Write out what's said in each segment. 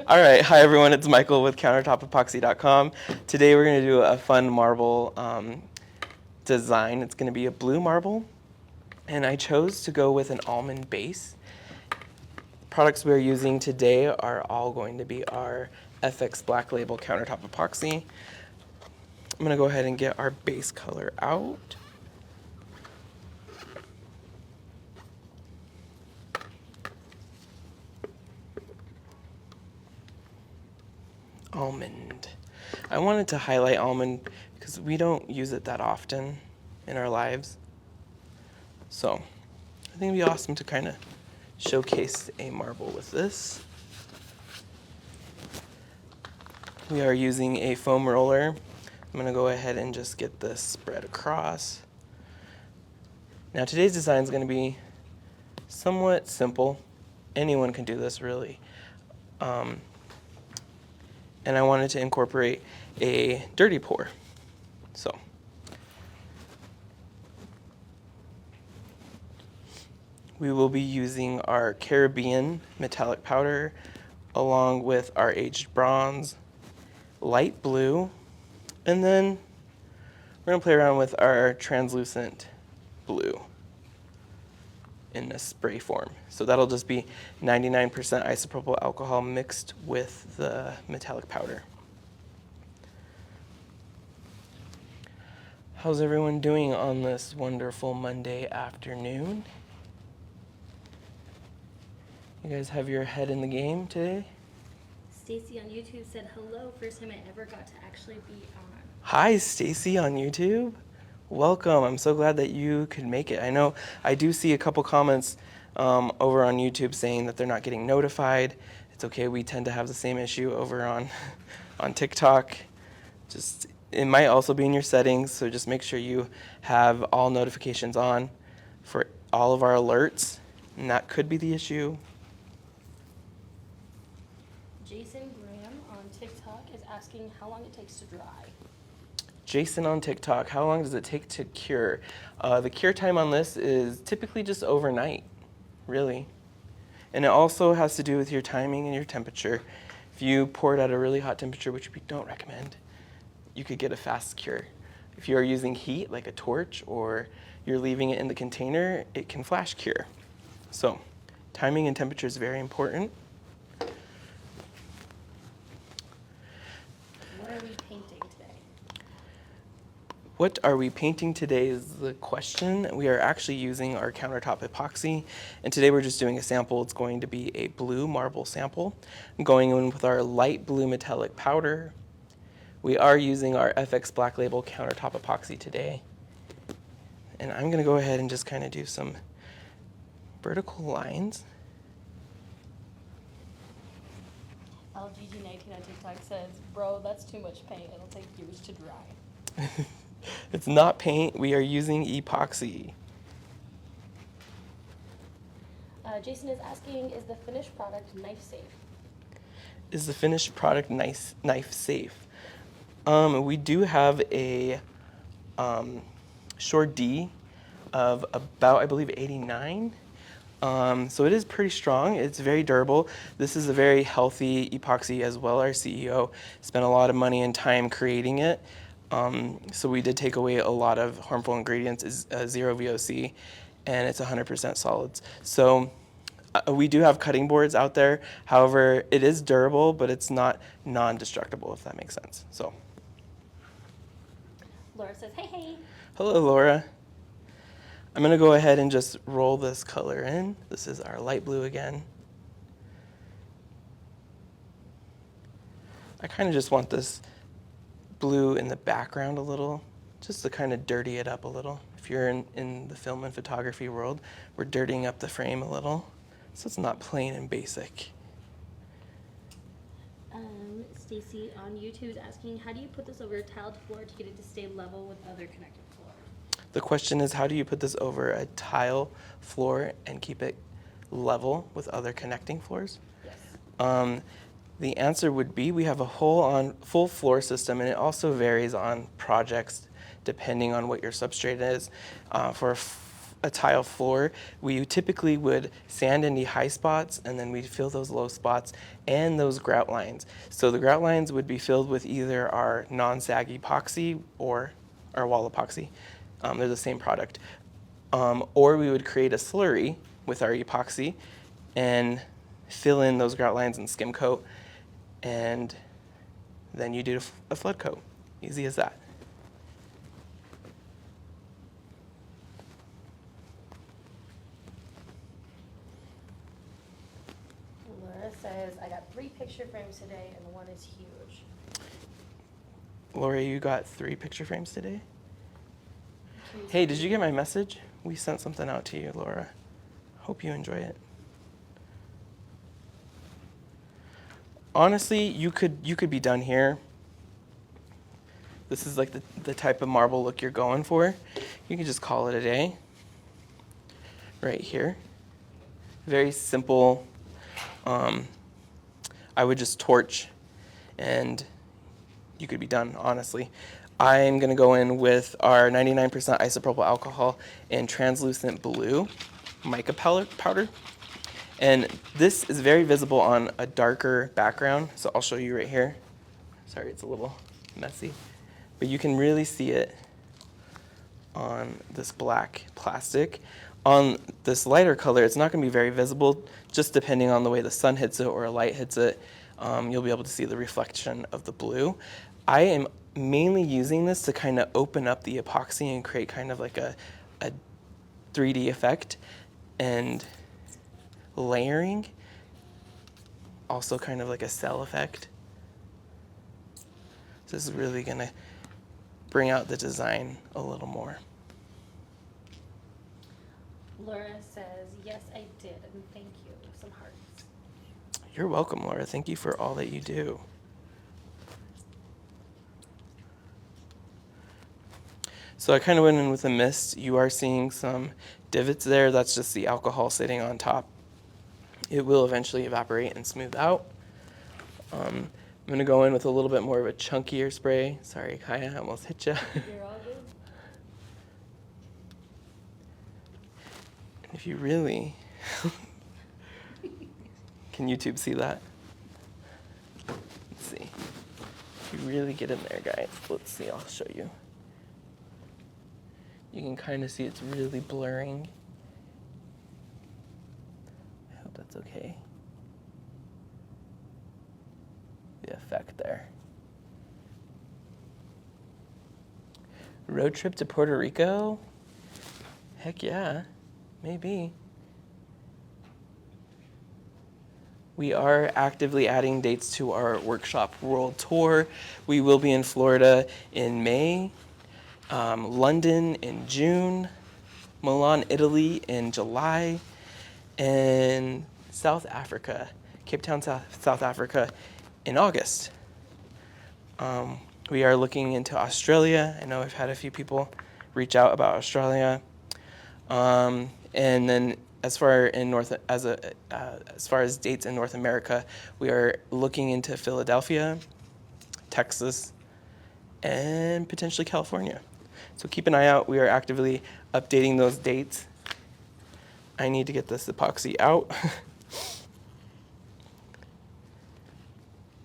All right, hi everyone, it's Michael with countertopepoxy.com. Today we're going to do a fun marble design. It's going to be a blue marble, and I chose to go with an almond base. Products we're using today are all going to be our FX Black Label Countertop Epoxy. I'm going to go ahead and get our base color out. Almond. I wanted to highlight almond because we don't use it that often in our lives. So I think it'd be awesome to kind of showcase a marble with this. We are using a foam roller. I'm going to go ahead and just get this spread across. Now today's design is going to be somewhat simple. Anyone can do this really. And I wanted to incorporate a dirty pour. So we will be using our Caribbean metallic powder along with our aged bronze, light blue, and then we're going to play around with our translucent blue in a spray form. So that'll just be 99% isopropyl alcohol mixed with the metallic powder. How's everyone doing on this wonderful Monday afternoon? You guys have your head in the game today? Stacy on YouTube said hello, first time I ever got to actually be on. Hi, Stacy on YouTube. Welcome. I'm so glad that you could make it. I know I do see a couple comments over on YouTube saying that they're not getting notified. It's okay. We tend to have the same issue over on TikTok. It might also be in your settings, so just make sure you have all notifications on for all of our alerts, and that could be the issue. Jason Graham on TikTok is asking how long it takes to dry. Jason on TikTok, how long does it take to cure? The cure time on this is typically just overnight, really. And it also has to do with your timing and your temperature. If you pour it at a really hot temperature, which we don't recommend, you could get a fast cure. If you are using heat, like a torch, or you're leaving it in the container, it can flash cure. So timing and temperature is very important. What are we painting today? What are we painting today is the question. We are actually using our Countertop Epoxy, and today we're just doing a sample. It's going to be a blue marble sample. I'm going in with our light blue metallic powder. We are using our FX Black Label Countertop Epoxy today. And I'm going to go ahead and just kind of do some vertical lines. LGG19 on TikTok says, bro, that's too much paint. It'll take years to dry. It's not paint. We are using epoxy. Jason is asking, is the finished product knife safe? Is the finished product knife safe? We do have a Shore D of about, I believe, 89. So it is pretty strong. It's very durable. This is a very healthy epoxy as well. Our CEO spent a lot of money and time creating it. So we did take away a lot of harmful ingredients. It's zero VOC, and it's 100% solids. So we do have cutting boards out there. However, it is durable, but it's not non-destructible, if that makes sense. So. Laura says, hey, hey. Hello, Laura. I'm going to go ahead and just roll this color in. This is our light blue again. I kind of just want this blue in the background a little, just to kind of dirty it up a little. If you're in the film and photography world, we're dirtying up the frame a little, so it's not plain and basic. Stacy on YouTube is asking, how do you put this over a tiled floor to get it to stay level with other connected floors? The question is, how do you put this over a tile floor and keep it level with other connecting floors? Yes. The answer would be we have a full floor system, and it also varies on projects depending on what your substrate is. For a tile floor, we typically would sand any high spots, and then we'd fill those low spots and those grout lines. So the grout lines would be filled with either our non-sag epoxy or our wall epoxy. They're the same product. Or we would create a slurry with our epoxy and fill in those grout lines and skim coat, and then you do a flood coat. Easy as that. Laura says, I got 3 picture frames today and one is huge. Laura, you got 3 picture frames today? Hey, did you get my message? We sent something out to you, Laura. Hope you enjoy it. Honestly, you could be done here. This is like the type of marble look you're going for. You can just call it a day. Right here. Very simple. I would just torch and you could be done, honestly. I'm going to go in with our 99% isopropyl alcohol and translucent blue mica powder. And this is very visible on a darker background, so I'll show you right here. Sorry, it's a little messy. But you can really see it on this black plastic. On this lighter color, it's not going to be very visible, just depending on the way the sun hits it or a light hits it. You'll be able to see the reflection of the blue. I am mainly using this to kind of open up the epoxy and create kind of like a 3D effect, and layering, also kind of like a cell effect. So this is really going to bring out the design a little more. Laura says, yes, I did, and thank you. Some hearts. You're welcome, Laura. Thank you for all that you do. So I kind of went in with a mist. You are seeing some divots there. That's just the alcohol sitting on top. It will eventually evaporate and smooth out. I'm going to go in with a little bit more of a chunkier spray. Sorry, Kaya, I almost hit you. You're all good. And if you really... Can YouTube see that? Let's see. If you really get in there, guys, let's see, I'll show you. You can kind of see it's really blurring. I hope that's okay. The effect there. Road trip to Puerto Rico? Heck yeah, maybe. We are actively adding dates to our workshop world tour. We will be in Florida in May, London in June, Milan, Italy in July, and South Africa, Cape Town, South Africa in August. We are looking into Australia. I know I've had a few people reach out about Australia. And then as far as dates in North America, we are looking into Philadelphia, Texas, and potentially California. So keep an eye out. We are actively updating those dates. I need to get this epoxy out.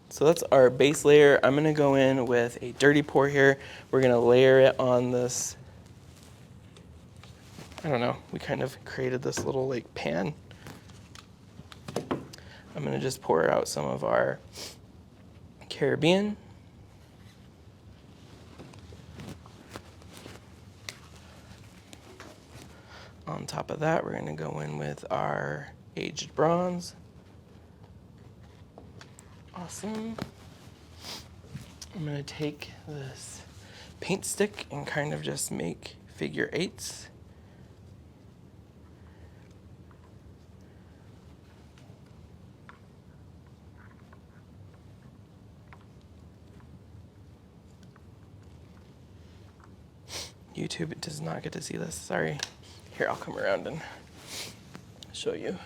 So that's our base layer. I'm going to go in with a dirty pour here. We're going to layer it on this, I don't know, we kind of created this little like pan. I'm going to just pour out some of our Caribbean. On top of that, we're going to go in with our aged bronze. Awesome. I'm going to take this paint stick and kind of just make figure eights. YouTube does not get to see this, sorry. Here, I'll come around and show you.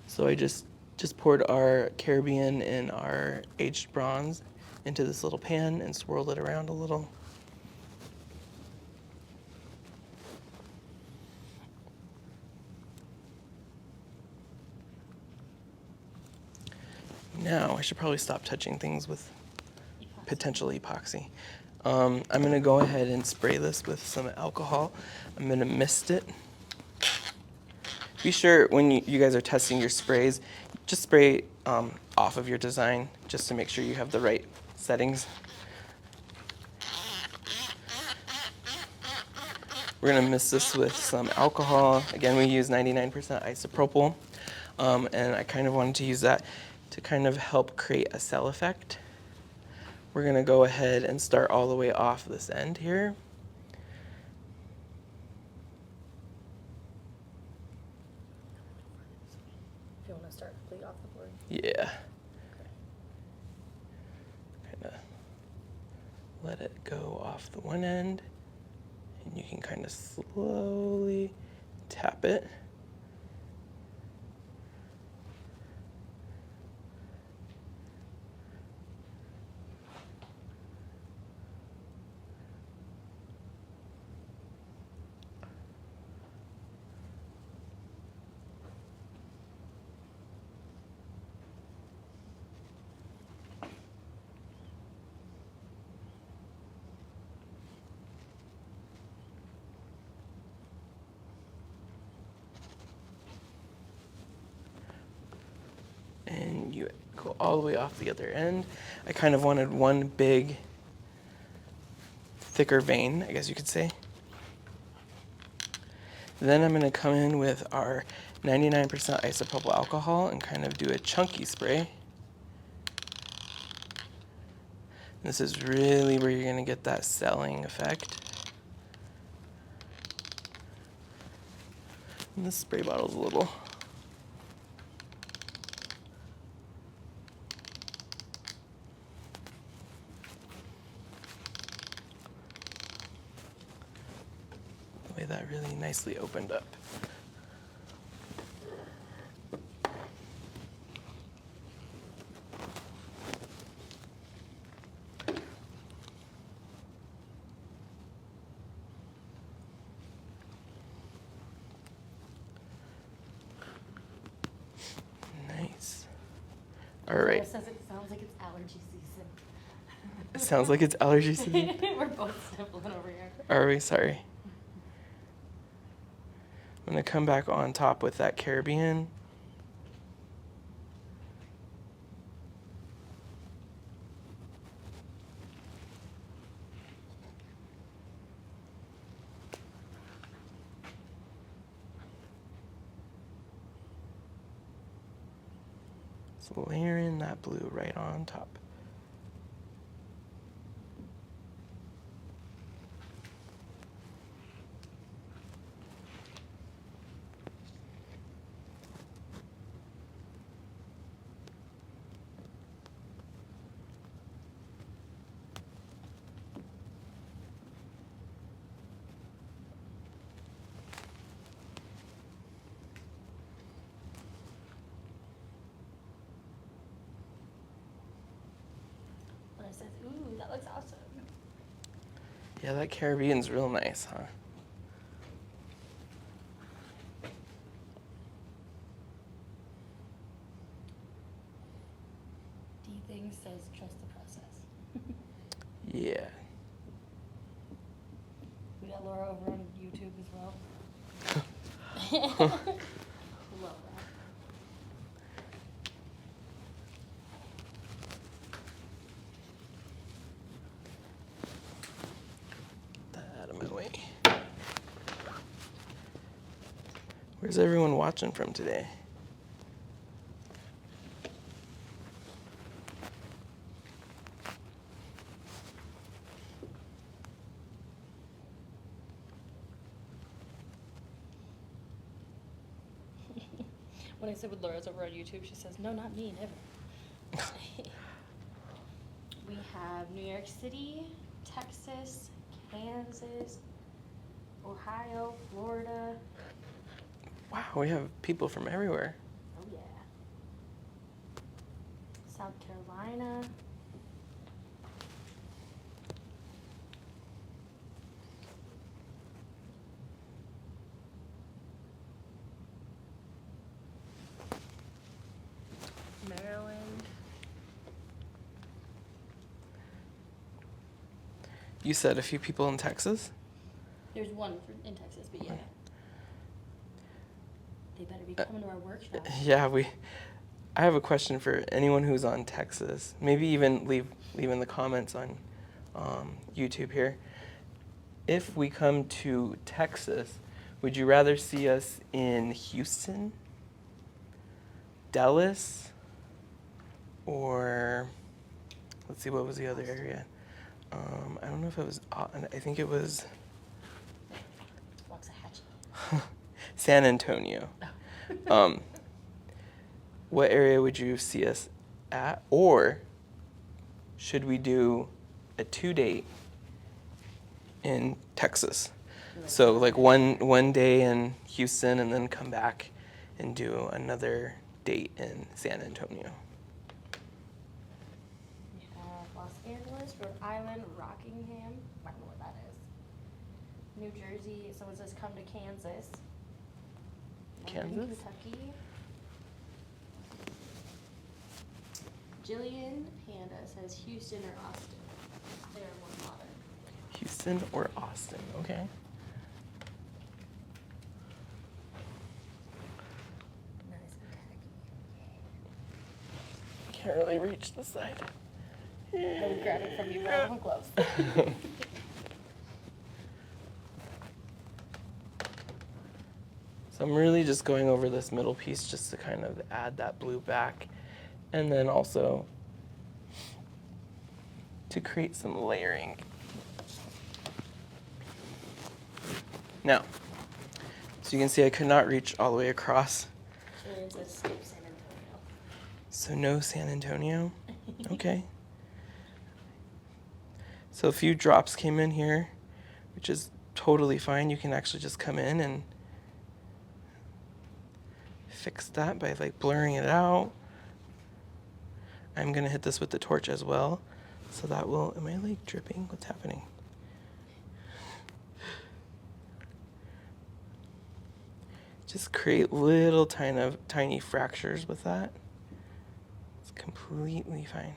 So I just poured our Caribbean and our aged bronze into this little pan and swirled it around a little. Now, I should probably stop touching things with Epoxy. potential epoxy. I'm going to go ahead and spray this with some alcohol. I'm going to mist it. Be sure when you guys are testing your sprays, just spray off of your design just to make sure you have the right settings. We're going to mist this with some alcohol. Again, we use 99% isopropyl, and I kind of wanted to use that to kind of help create a cell effect. We're going to go ahead and start all the way off this end here. If you want to start completely off the board. Yeah. Kind of let it go off the one end, and you can kind of slowly tap it. And you go all the way off the other end. I kind of wanted one big, thicker vein, I guess you could say. Then I'm going to come in with our 99% isopropyl alcohol and kind of do a chunky spray. This is really where you're going to get that selling effect. And this spray bottle's a little. The way that really nicely opened up. Nice. All right. It says it sounds like it's allergy season. It sounds like it's allergy season. We're both sniffling over here. Are we? Sorry. I'm going to come back on top with that Caribbean. So layering that blue right on top. But it says, ooh, that looks awesome. Yeah, that Caribbean's real nice, huh? D thing says trust the process. Yeah. We got Laura over on YouTube as well. Love that. That out of my way. Where's everyone watching from today? When I said with Laura's over on YouTube, she says, no, not me, never. We have New York City, Texas, Kansas, Ohio, Florida. Wow, we have people from everywhere. Oh, yeah. South Carolina. Maryland. You said a few people in Texas? There's one in Texas, but yeah. They better be coming to our workshop. Yeah, I have a question for anyone who's on Texas. Maybe even leave in the comments on YouTube here. If we come to Texas, would you rather see us in Houston, Dallas, or let's see, what was the other area? I don't know if it was, I think it was Waxahachie. San Antonio. What area would you see us at? Or should we do a 2-date in Texas? So like one day in Houston and then come back and do another date in San Antonio. We have Los Angeles, Rhode Island, Rockingham. I don't know what that is. New Jersey. Someone says come to Kansas. London, Kansas? Kentucky. Jillian Panda says Houston or Austin. They're more modern. Houston or Austin, okay. Nice and Can't really reach the side. I would grab it from you while I'm close. So I'm really just going over this middle piece just to kind of add that blue back, and then also to create some layering. Now, so you can see I could not reach all the way across. Jillian says skip San Antonio. So no San Antonio? Okay. So a few drops came in here, which is totally fine. You can actually just come in and fix that by like blurring it out. I'm gonna hit this with the torch as well. So that will, am I like dripping? What's happening? Just create little tiny fractures with that. It's completely fine.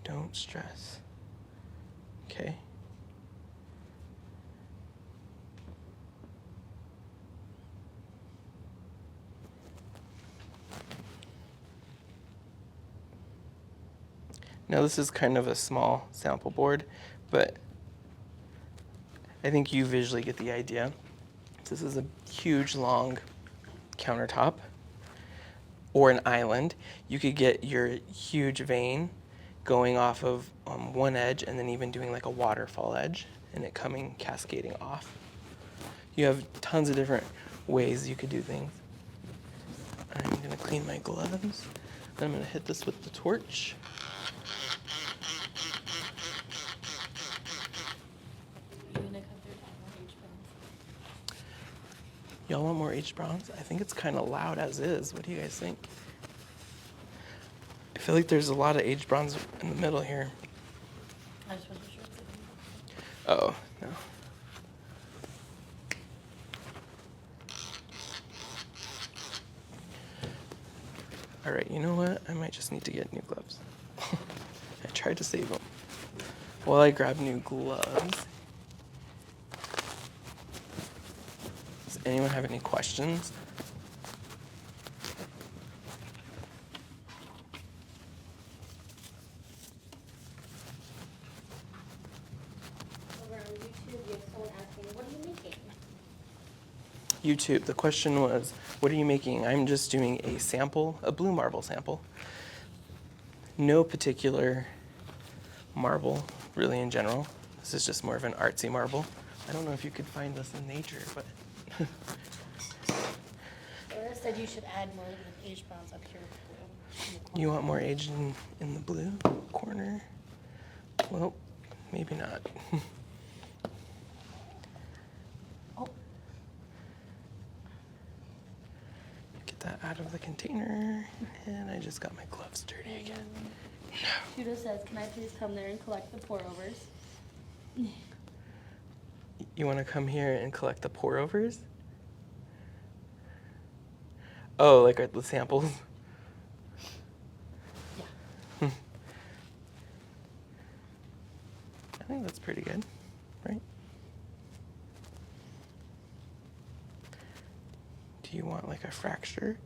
Don't stress. Okay. Now this is kind of a small sample board, but I think you visually get the idea. This is a huge, long countertop or an island. You could get your huge vein going off of one edge and then even doing like a waterfall edge and it coming cascading off. You have tons of different ways you could do things. I'm gonna clean my gloves. Then I'm gonna hit this with the torch. Y'all want more H browns? I think it's kind of loud as is. What do you guys think? I feel like there's a lot of H browns in the middle here. I just wasn't sure if it Oh, no. All right, you know what? I might just need to get new gloves. I tried to save them. While I grab new gloves, does anyone have any questions? Over on YouTube, you have someone asking, what are you making? YouTube, the question was, what are you making? I'm just doing a sample, a blue marble sample. No particular marble, really in general. This is just more of an artsy marble. I don't know if you could find this in nature, but. Laura said you should add more of the H browns up here. You want more age in the blue corner? Well, maybe not. Oh. Get that out of the container. And I just got my gloves dirty again. Judah says, can I please come there and collect the pour-overs? You want to come here and collect the pour-overs? Oh, like the samples? Yeah. pretty good, right? Do you want like a fracture?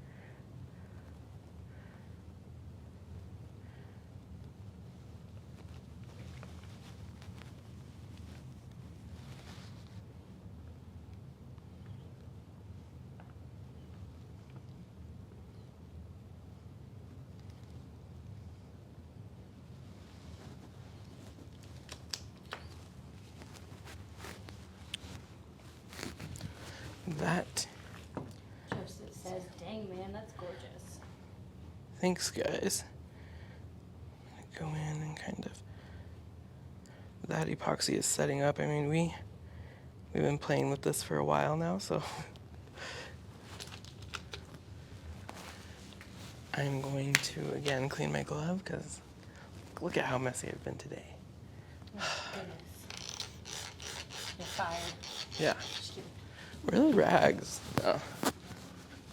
That. Joseph says, dang man, that's gorgeous. Thanks, guys. Go in and kind of. That epoxy is setting up. I mean, we've been playing with this for a while now, so. I'm going to, again, clean my glove because look at how messy I've been today. Oh, goodness. You're fired. Yeah. Just kidding. Where are the rags? Oh.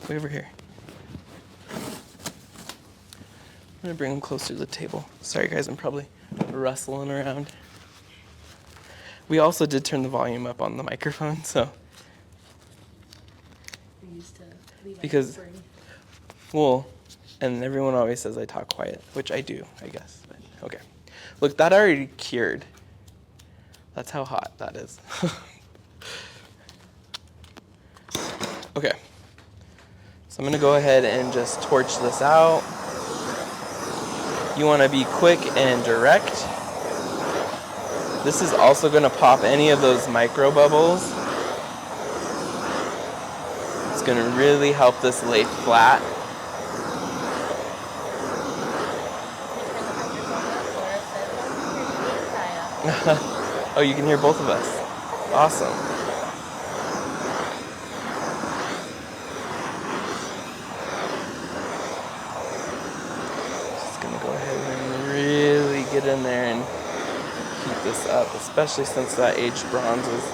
Way over here. I'm going to bring them closer to the table. Sorry, guys, I'm probably rustling around. We also did turn the volume up on the microphone, so. We used to leave Because, well, and everyone always says I talk quiet, which I do, I guess. But, okay. Look, that already cured. That's how hot that is. Okay. So I'm going to go ahead and just torch this out. You want to be quick and direct. This is also going to pop any of those micro bubbles. It's going to really help this lay flat. Oh, you can hear both of us. Awesome. Just going to go ahead and really get in there and keep this up, especially since that aged bronze is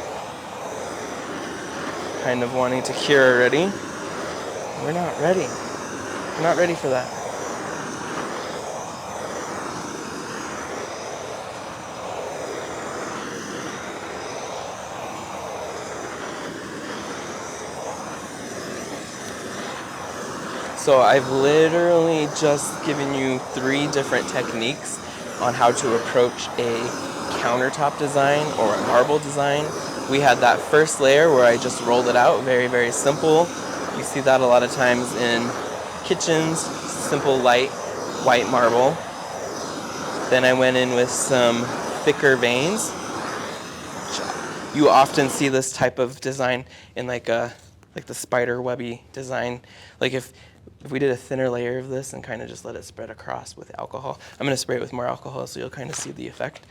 kind of wanting to cure already. We're not ready. We're not ready for that. So I've literally just given you 3 different techniques on how to approach a countertop design or a marble design. We had that first layer where I just rolled it out, very, very simple. You see that a lot of times in kitchens, simple light white marble. Then I went in with some thicker veins. You often see this type of design in like the spider webby design. Like if we did a thinner layer of this and kind of just let it spread across with alcohol. I'm going to spray it with more alcohol so you'll kind of see the effect.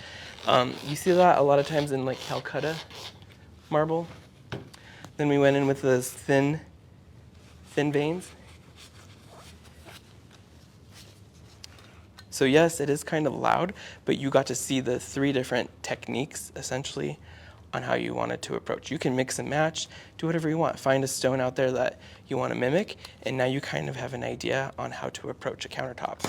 You see that a lot of times in like Calcutta marble. Then we went in with those thin veins. So yes, it is kind of loud, but you got to see the 3 different techniques essentially on how you wanted to approach. You can mix and match, do whatever you want. Find a stone out there that you want to mimic, and now you kind of have an idea on how to approach a countertop.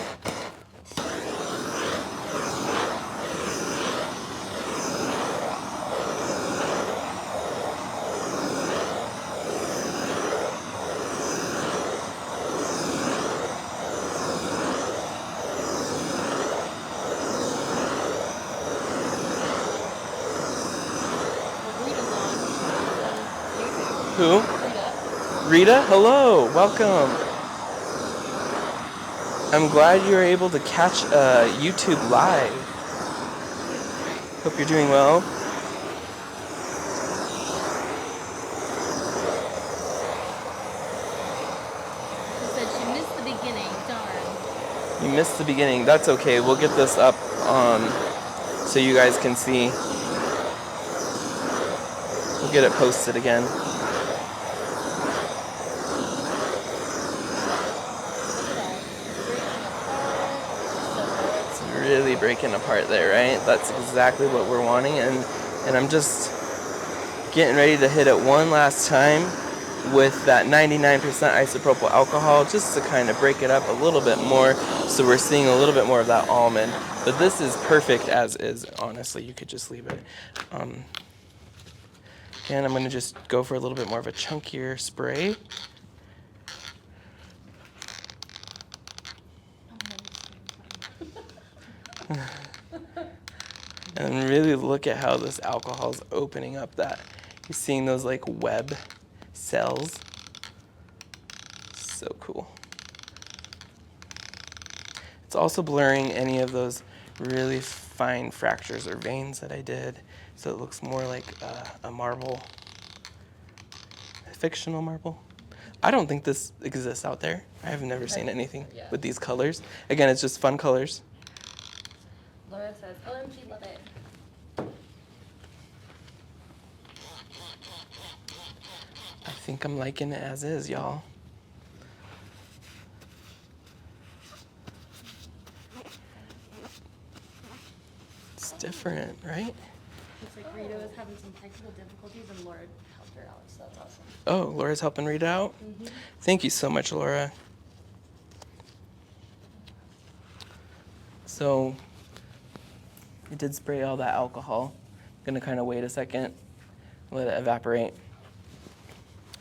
Who? Rita, hello, welcome. I'm glad you were able to catch YouTube live. Hope you're doing well. She said she missed the beginning, darn. You missed the beginning. That's okay. We'll get this up so you guys can see. We'll get it posted again. Really breaking apart there, right? That's exactly what we're wanting, and I'm just getting ready to hit it one last time with that 99% isopropyl alcohol just to kind of break it up a little bit more, so we're seeing a little bit more of that almond. But this is perfect as is, honestly. You could just leave it. And I'm going to just go for a little bit more of a chunkier spray. And really look at how this alcohol is opening up that. You're seeing those like web cells. So cool. It's also blurring any of those really fine fractures or veins that I did, so it looks more like a marble, a fictional marble. I don't think this exists out there. I have never seen anything with these colors. Again, it's just fun colors. Laura says, OMG, love it. I think I'm liking it as is, y'all. It's different, right? Looks like Rita was having some technical difficulties and Laura helped her out, so that's awesome. Oh, Laura's helping read out? Mm-hmm. Thank you so much, Laura. So, I did spray all that alcohol. I'm gonna kind of wait a second, let it evaporate.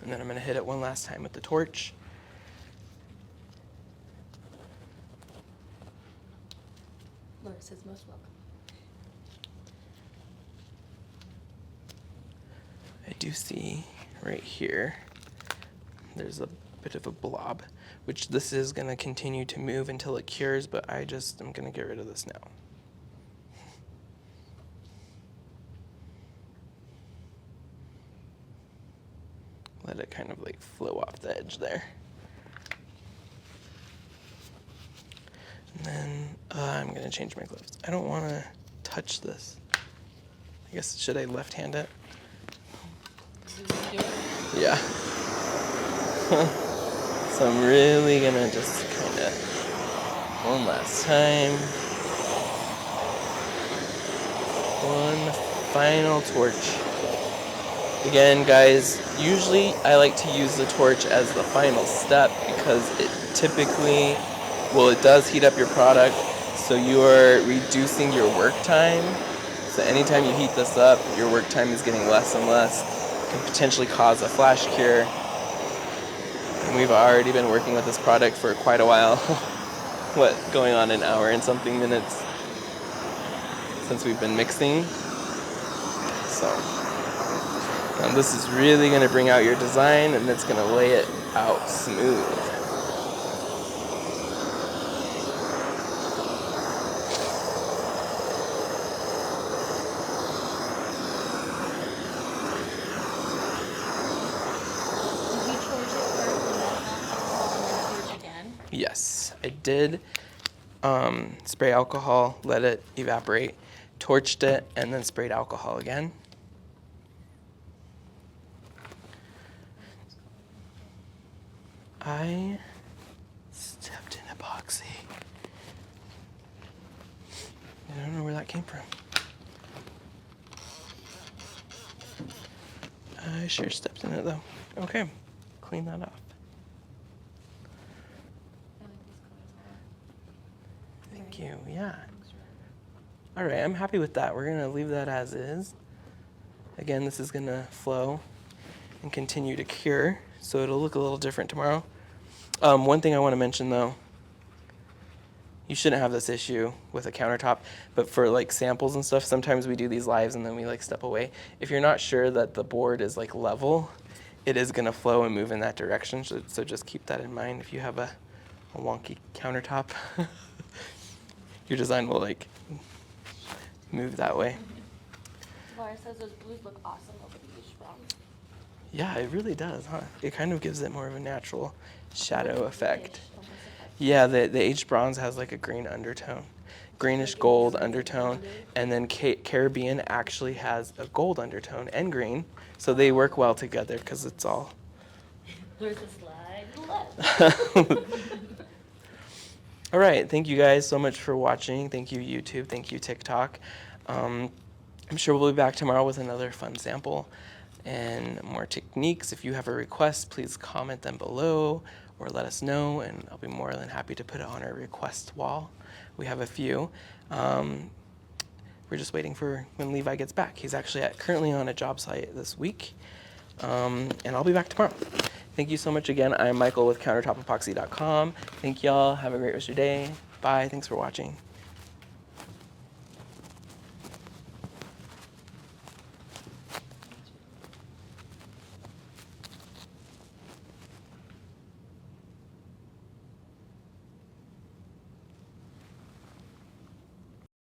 And then I'm gonna hit it one last time with the torch. Laura says, most welcome. I do see right here, there's a bit of a blob, which this is gonna continue to move until it cures, but I'm gonna get rid of this now. Let it kind of like flow off the edge there. And then I'm gonna change my gloves. I don't wanna touch this. I guess, should I left hand it? Yeah. So I'm really gonna just kind of, one last time. One final torch. Again, guys, usually I like to use the torch as the final step because it typically, well, it does heat up your product, so you are reducing your work time. So anytime you heat this up, your work time is getting less and less. It can potentially cause a flash cure. And we've already been working with this product for quite a while. What, going on an hour and something minutes since we've been mixing. So, this is really going to bring out your design, and it's going to lay it out smooth. Yes, I did spray alcohol, let it evaporate, torched it, and then sprayed alcohol again. I stepped in epoxy. I don't know where that came from. I sure stepped in it though. Okay, clean that off. Thank you, yeah. All right, I'm happy with that. We're gonna leave that as is. Again, this is gonna flow and continue to cure, so it'll look a little different tomorrow. One thing I wanna mention though, you shouldn't have this issue with a countertop, but for like samples and stuff, sometimes we do these lives and then we like step away. If you're not sure that the board is like level, it is gonna flow and move in that direction, so just keep that in mind if you have a wonky countertop. Your design will like move that way. Laura says those blues look awesome over the beige browns. Yeah, it really does, huh? It kind of gives it more of a natural shadow effect. Yeah, the aged bronze has like a green undertone, greenish gold undertone, and then Caribbean actually has a gold undertone and green, so they work well together because it's all. There's a slide left. All right, thank you guys so much for watching. Thank you, YouTube. Thank you, TikTok. I'm sure we'll be back tomorrow with another fun sample. and more techniques. If you have a request, please comment them below or let us know, and I'll be more than happy to put it on our request wall. We have a few. We're just waiting for when Levi gets back. He's actually currently on a job site this week, and I'll be back tomorrow. Thank you so much again. I'm Michael with countertopepoxy.com. Thank y'all. Have a great rest of your day. Bye. Thanks for watching.